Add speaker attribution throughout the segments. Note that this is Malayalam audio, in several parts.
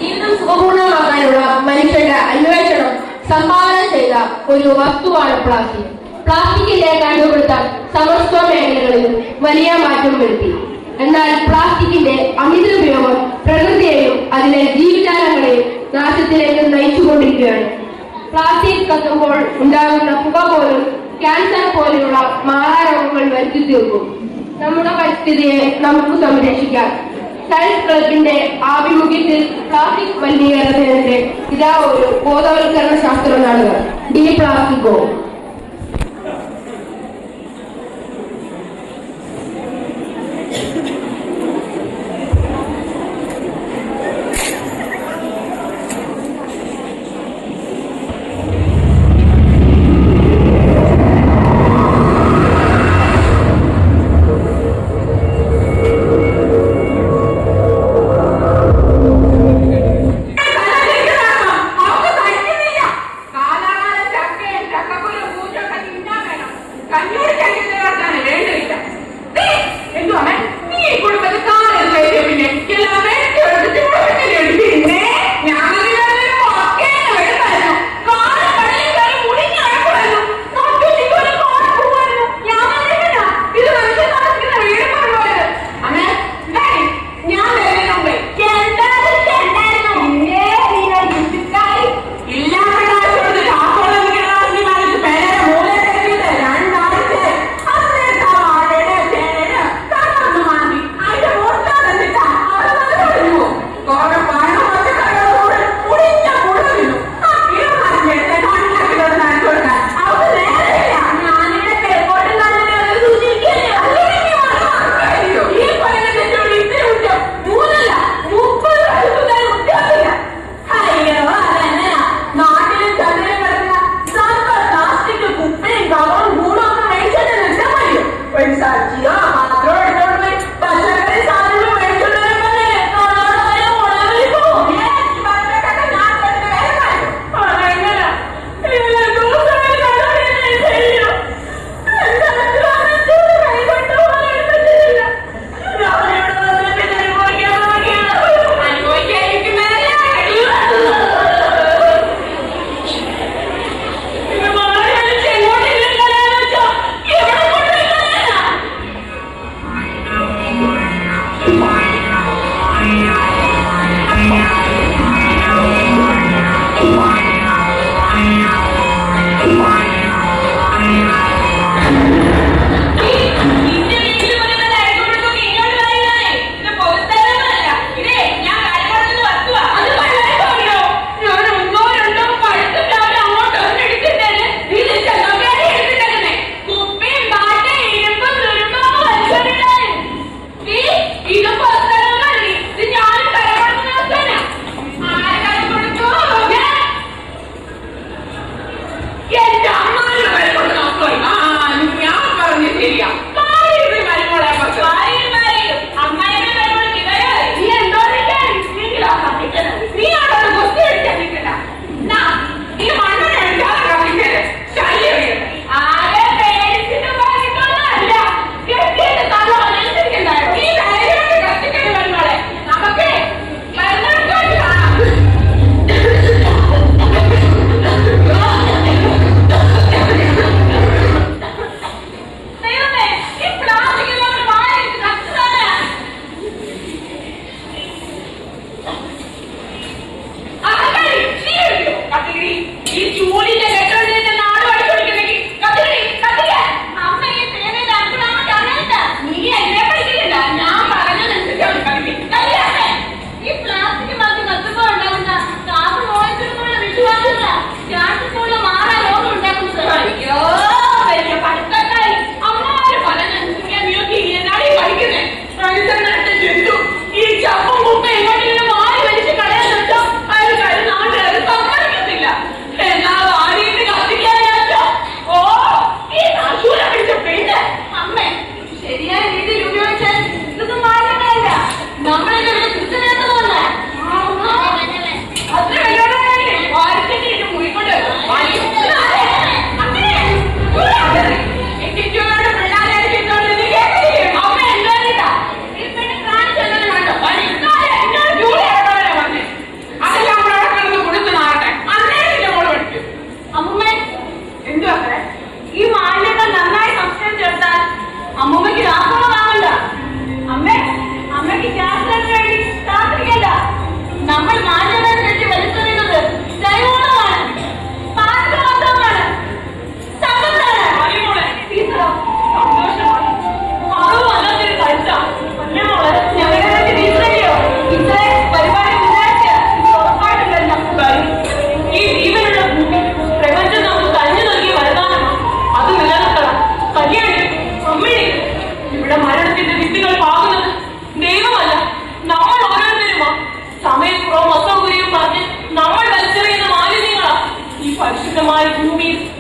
Speaker 1: ജീവിതം സുഖപൂർണമാക്കാനുള്ള മനുഷ്യന്റെ അന്വേഷണം സംഭാവന ചെയ്ത ഒരു വസ്തുവാണ് പ്ലാസ്റ്റിക്. പ്ലാസ്റ്റിക്കിന്റെ കണ്ടുപിടുത്തം സമസ്ത മേഖലകളിലും വലിയ മാറ്റം വരുത്തി. എന്നാൽ പ്ലാസ്റ്റിക്കിന്റെ അമിത ഉപയോഗം പ്രകൃതിയെയും അതിലെ ജീവജാലങ്ങളെയും നാശത്തിലേക്ക് നയിച്ചുകൊണ്ടിരിക്കുകയാണ്. പ്ലാസ്റ്റിക് കത്തുമ്പോൾ ഉണ്ടാകുന്ന പുക പോലും ക്യാൻസർ പോലെയുള്ള മാറാരോഗങ്ങൾ വരുത്തി തീർക്കും. നമ്മുടെ പരിസ്ഥിതിയെ നമുക്ക് സംരക്ഷിക്കാം. സയൻസ് ക്ലബിന്റെ ആഭിമുഖ്യത്തിൽ പ്ലാസ്റ്റിക് മലിനീകരണത്തിനെതിരെ ഇതാ ഒരു ബോധവൽക്കരണ ശാസ്ത്ര നാടകം ഡി പ്ലാസ്റ്റിക്കോ.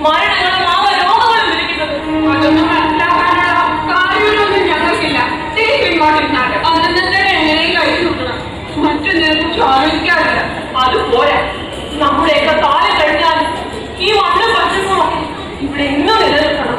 Speaker 2: മരണങ്ങളും രോഗങ്ങളും വിളിക്കുന്നത്. അതൊന്നും മനസ്സിലാക്കാനുള്ള കാര്യമൊന്നും ഞങ്ങൾക്കില്ല. ഇങ്ങോട്ടിരുന്നാട്ട് അന്നത്തെ എങ്ങനെയും കഴിച്ചു നോക്കണം. മറ്റൊന്നിനെ കുറിച്ച് ആലോചിക്കാറില്ല. അതുപോലെ നമ്മുടെയൊക്കെ കാലം കഴിഞ്ഞാൽ ഈ മണ്ണ് പച്ചപ്പോ ഇവിടെ ഇന്നും നിലനിൽക്കണം.